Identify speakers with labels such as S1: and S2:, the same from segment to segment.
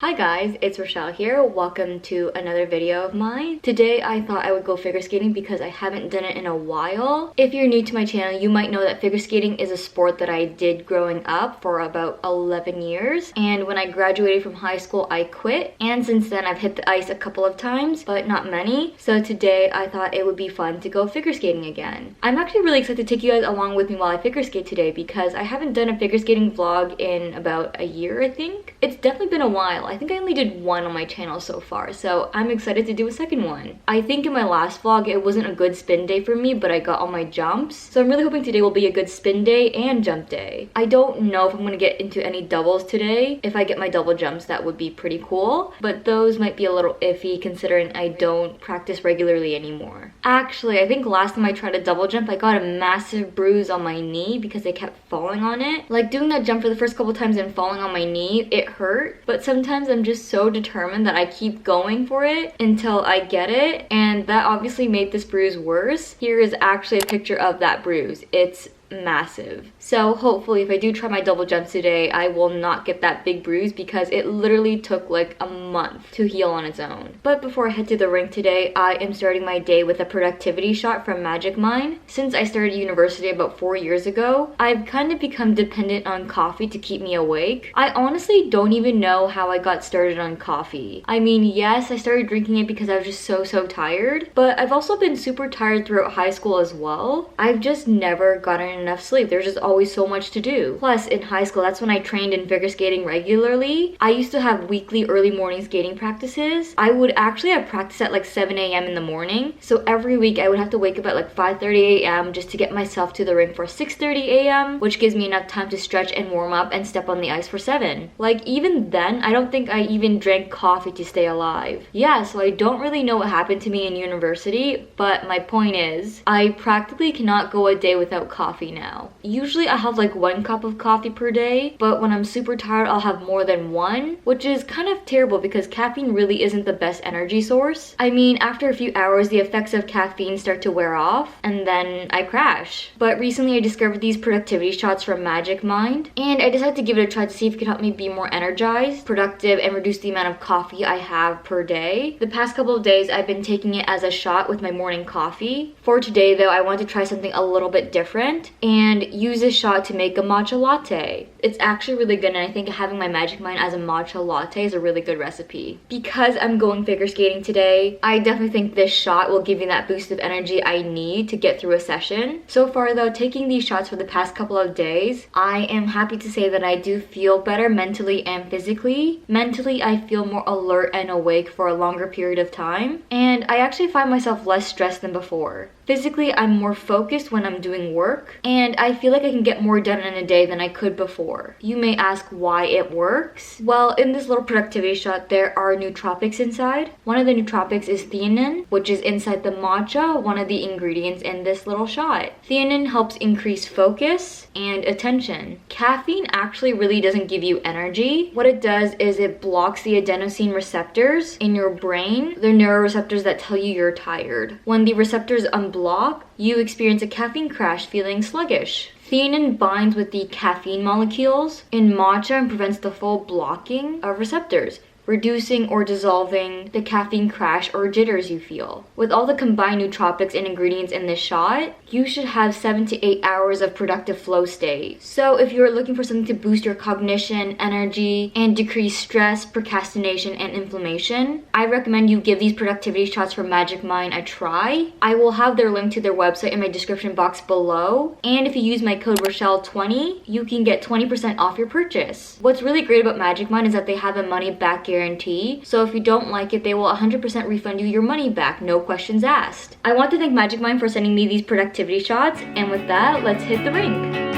S1: Hi guys, it's Rachelle here. Welcome to another video of mine. Today I thought I would go figure skating because I haven't done it in a while. If you're new to my channel, you might know that figure skating is a sport that I did growing up for about 11 years. And when I graduated from high school, I quit. And since then I've hit the ice a couple of times, but not many. So today I thought it would be fun to go figure skating again. I'm actually really excited to take you guys along with me while I figure skate today because I haven't done a figure skating vlog in about a year, I think. It's definitely been a while. I think I only did one on my channel so far, so I'm excited to do a second one. I think in my last vlog, it wasn't a good spin day for me, but I got all my jumps. So I'm really hoping today will be a good spin day and jump day. I don't know if I'm gonna get into any doubles today. If I get my double jumps, that would be pretty cool, but those might be a little iffy considering I don't practice regularly anymore. Actually, I think last time I tried a double jump, I got a massive bruise on my knee because I kept falling on it. Like doing that jump for the first couple times and falling on my knee, it hurt, but sometimes I'm just so determined that I keep going for it until I get it, and that obviously made this bruise worse. Here is actually a picture of that bruise. It's massive. So hopefully if I do try my double jumps today, I will not get that big bruise because it literally took like a month to heal on its own. But before I head to the rink today, I am starting my day with a productivity shot from Magic Mind. Since I started university about 4 years ago, I've kind of become dependent on coffee to keep me awake. I honestly don't even know how I got started on coffee. I mean, yes, I started drinking it because I was just so tired, but I've also been super tired throughout high school as well. I've just never gotten enough sleep. There's just always so much to do. Plus, in high school, that's when I trained in figure skating regularly. I used to have weekly early morning skating practices. I would actually have practice at like 7 a.m. in the morning. So every week I would have to wake up at like 5:30 a.m. just to get myself to the rink for 6:30 a.m., which gives me enough time to stretch and warm up and step on the ice for 7. Like even then, I don't think I even drank coffee to stay alive. Yeah, so I don't really know what happened to me in university, but my point is, I practically cannot go a day without coffee now. Usually I have like 1 cup of coffee per day, but when I'm super tired I'll have more than 1, which is kind of terrible because caffeine really isn't the best energy source. I mean, after a few hours the effects of caffeine start to wear off and then I crash. But recently I discovered these productivity shots from Magic Mind and I decided to give it a try to see if it could help me be more energized, productive, and reduce the amount of coffee I have per day. The past couple of days I've been taking it as a shot with my morning coffee. For today though, I want to try something a little bit different and use this shot to make a matcha latte. It's actually really good, and I think having my Magic Mind as a matcha latte is a really good recipe. Because I'm going figure skating today, I definitely think this shot will give me that boost of energy I need to get through a session. So far though, taking these shots for the past couple of days, I am happy to say that I do feel better mentally and physically. Mentally, I feel more alert and awake for a longer period of time, and I actually find myself less stressed than before. Physically, I'm more focused when I'm doing work, and I feel like I can get more done in a day than I could before. You may ask why it works. Well, in this little productivity shot, there are nootropics inside. One of the nootropics is theanine, which is inside the matcha, one of the ingredients in this little shot. Theanine helps increase focus and attention. Caffeine actually really doesn't give you energy. What it does is it blocks the adenosine receptors in your brain, the neuroreceptors that tell you you're tired. When the receptors unblock, you experience a caffeine crash feeling sluggish. Theanine binds with the caffeine molecules in matcha and prevents the full blocking of receptors, reducing or dissolving the caffeine crash or jitters you feel. With all the combined nootropics and ingredients in this shot, you should have 7 to 8 hours of productive flow state. So if you're looking for something to boost your cognition, energy, and decrease stress, procrastination, and inflammation, I recommend you give these productivity shots from Magic Mind a try. I will have their link to their website in my description box below, and if you use my code Rachelle20, you can get 20% off your purchase. What's really great about Magic Mind is that they have a money back guarantee, so if you don't like it, they will 100% refund you your money back, no questions asked. I want to thank Magic Mind for sending me these productivity shots, and with that, let's hit the rink.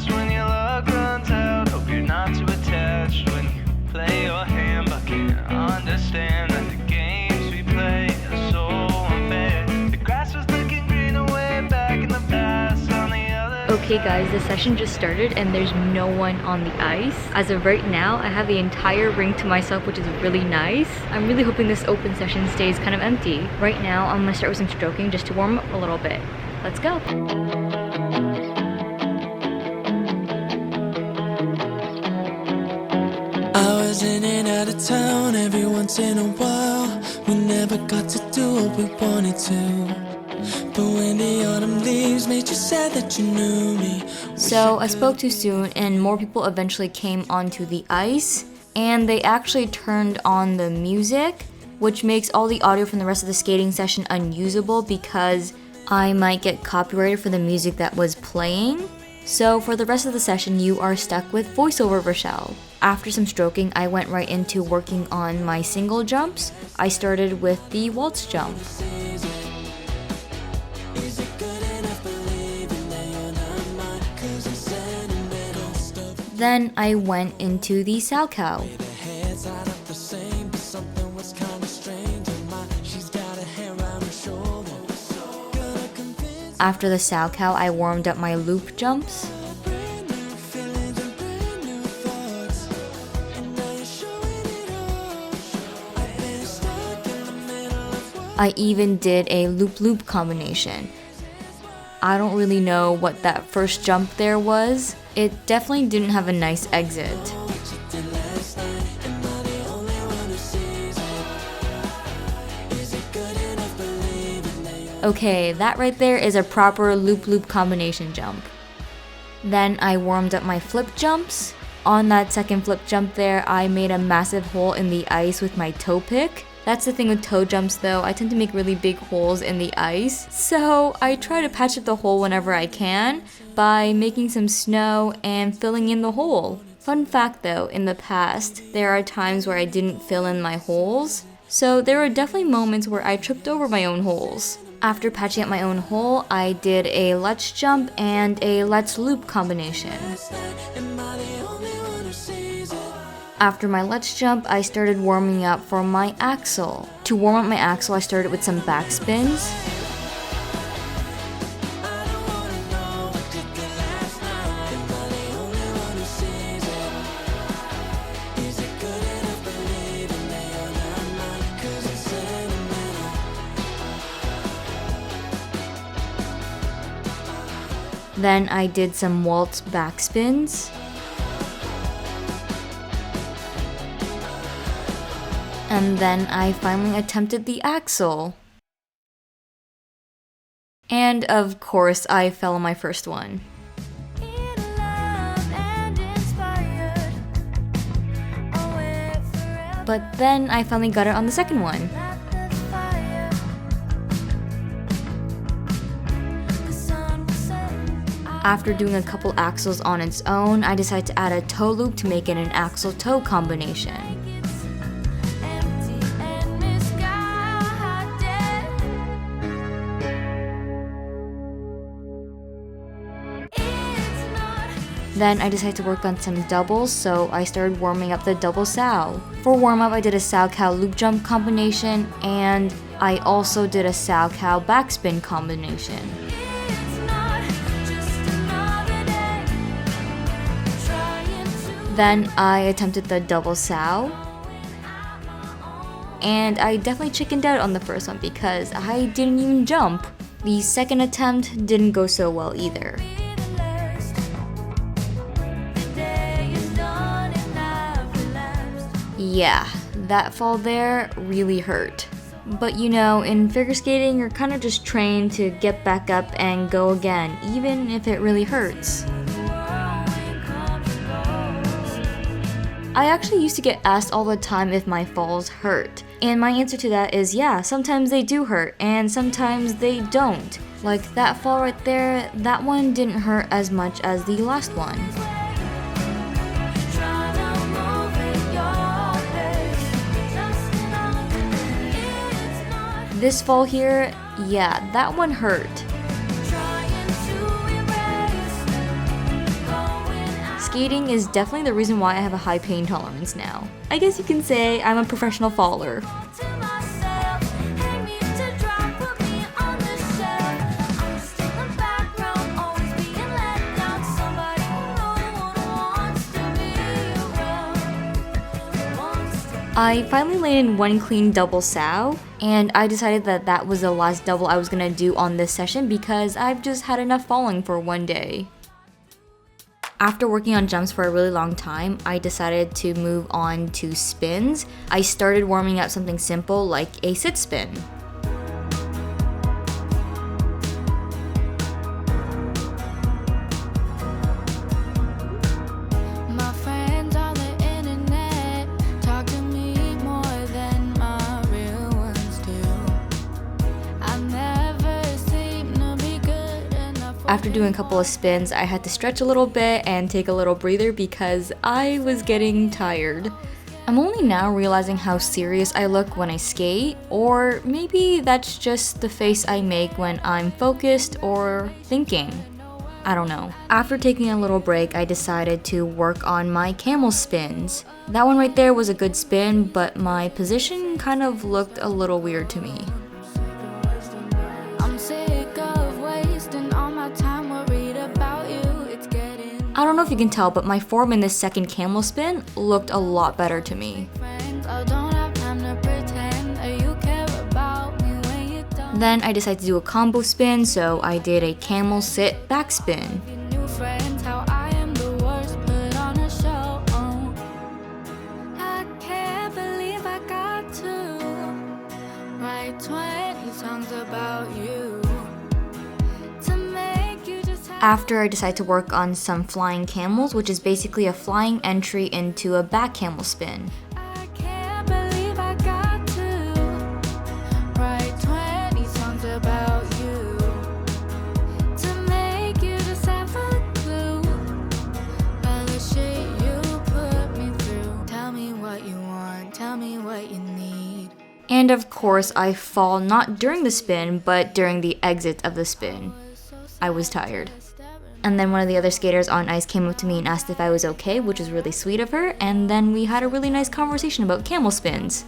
S2: When your luck runs out, hope you're not too attached. When
S1: Okay guys, the session just started and there's no one on the ice. As of right now, I have the entire ring to myself, which is really nice. I'm really hoping this open session stays kind of empty. Right now, I'm gonna start with some stroking just to warm up a little bit. Let's go.
S2: I was in and out of town every once in a while. We never got to do what we wanted to. But when the autumn leaves made you sad that you knew me.
S1: So I spoke too soon and more people eventually came onto the ice, and they actually turned on the music, which makes all the audio from the rest of the skating session unusable because I might get copyrighted for the music that was playing. So for the rest of the session, you are stuck with voiceover Rachelle. After some stroking, I went right into working on my single jumps. I started with the waltz jump. Then I went into the xoxo. After the xoxo, I warmed up my loop jumps. I even did a loop-loop combination. I don't really know what that first jump there was. It definitely didn't have a nice exit. Okay, that right there is a proper loop-loop combination jump. Then I warmed up my flip jumps. On that second flip jump there, I made a massive hole in the ice with my toe pick. That's the thing with toe jumps though, I tend to make really big holes in the ice. So I try to patch up the hole whenever I can by making some snow and filling in the hole. Fun fact though, in the past, there are times where I didn't fill in my holes. So there were definitely moments where I tripped over my own holes. After patching up my own hole, I did a let's jump and a let's loop combination. After my let's jump, I started warming up for my axle. To warm up my axle, I started with some back spins. Then I did some waltz back spins. And then I finally attempted the axle. And of course, I fell on my first one. But then I finally got it on the second one. After doing a couple axles on its own, I decided to add a toe loop to make it an axle-toe combination. Then I decided to work on some doubles, so I started warming up the double sow. For warm-up, I did a xoxo loop jump combination, and I also did a xoxo backspin combination. Then I attempted the double sow, and I definitely chickened out on the first one because I didn't even jump. The second attempt didn't go so well either. Yeah, that fall there really hurt. But you know, in figure skating, you're kind of just trained to get back up and go again, even if it really hurts. I actually used to get asked all the time if my falls hurt. And my answer to that is yeah, sometimes they do hurt, and sometimes they don't. Like that fall right there, that one didn't hurt as much as the last one. This fall here, yeah, that one hurt. Skating is definitely the reason why I have a high pain tolerance now. I guess you can say I'm a professional faller. I finally landed one clean double sow, and I decided that that was the last double I was gonna do on this session because I've just had enough falling for one day. After working on jumps for a really long time, I decided to move on to spins. I started warming up something simple like a sit spin. After doing a couple of spins, I had to stretch a little bit and take a little breather because I was getting tired. I'm only now realizing how serious I look when I skate, or maybe that's just the face I make when I'm focused or thinking. I don't know. After taking a little break, I decided to work on my camel spins. That one right there was a good spin, but my position kind of looked a little weird to me. I don't know if you can tell, but my form in this second camel spin looked a lot better to me. Then I decided to do a combo spin, so I did a camel sit back spin. After I decided to work on some flying camels, which is basically a flying entry into a back camel spin. And of course, I fall not during the spin, but during the exit of the spin. I was tired. And then one of the other skaters on ice came up to me and asked if I was okay, which was really sweet of her, and then we had a really nice conversation about camel spins.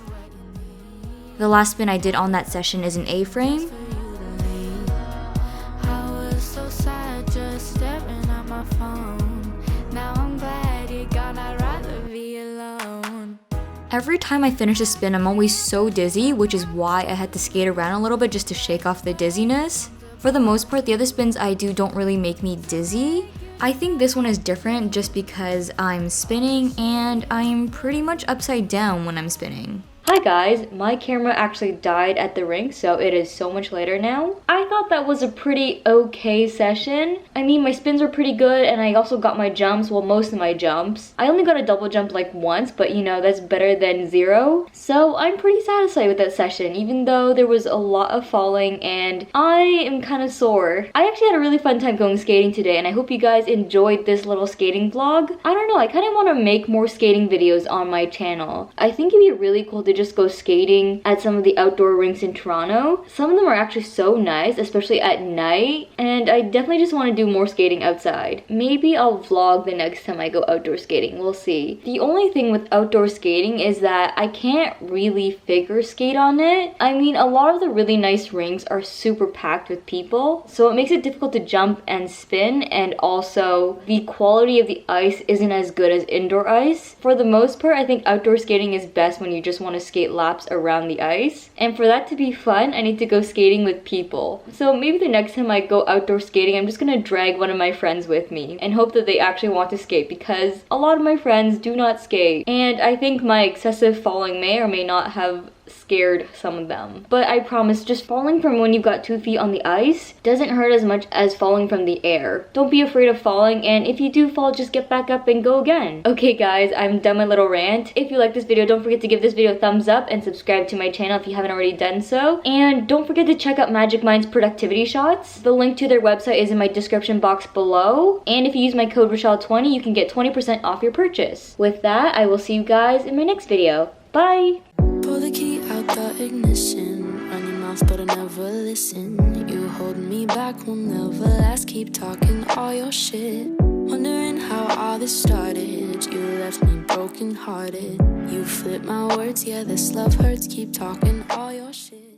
S1: The last spin I did on that session is an A-frame. Every time I finish a spin, I'm always so dizzy, which is why I had to skate around a little bit just to shake off the dizziness. For the most part, the other spins I do don't really make me dizzy. I think this one is different just because I'm spinning and I'm pretty much upside down when I'm spinning. Hi guys, my camera actually died at the rink, so it is so much later now. I thought that was a pretty okay session. I mean, my spins were pretty good and I also got my jumps, well, most of my jumps. I only got a double jump like once, but you know, that's better than zero. So I'm pretty satisfied with that session, even though there was a lot of falling and I am kind of sore. I actually had a really fun time going skating today and I hope you guys enjoyed this little skating vlog. I don't know, I kind of want to make more skating videos on my channel. I think it'd be really cool to just go skating at some of the outdoor rinks in Toronto. Some of them are actually so nice, especially at night, and I definitely just want to do more skating outside. Maybe I'll vlog the next time I go outdoor skating, we'll see. The only thing with outdoor skating is that I can't really figure skate on it. I mean, a lot of the really nice rinks are super packed with people, so it makes it difficult to jump and spin, and also the quality of the ice isn't as good as indoor ice. For the most part, I think outdoor skating is best when you just want to skate laps around the ice, and for that to be fun, I need to go skating with people. So maybe the next time I go outdoor skating, I'm just gonna drag one of my friends with me and hope that they actually want to skate, because a lot of my friends do not skate, and I think my excessive falling may or may not have scared some of them. But I promise, just falling from when you've got 2 feet on the ice doesn't hurt as much as falling from the air. Don't be afraid of falling, and if you do fall, just get back up and go again. Okay guys, I'm done my little rant. If you like this video, don't forget to give this video a thumbs up and subscribe to my channel if you haven't already done so. And don't forget to check out Magic Mind's productivity shots. The link to their website is in my description box below. And if you use my code Rachelle20, you can get 20% off your purchase. With that, I will see you guys in my next video. Bye!
S2: Pull the key out the ignition. Run your mouth but I never listen. You hold me back, will never last. Keep talking all your shit. Wondering how all this started. You left me broken hearted. You flip my words, yeah, this love hurts. Keep talking all your shit.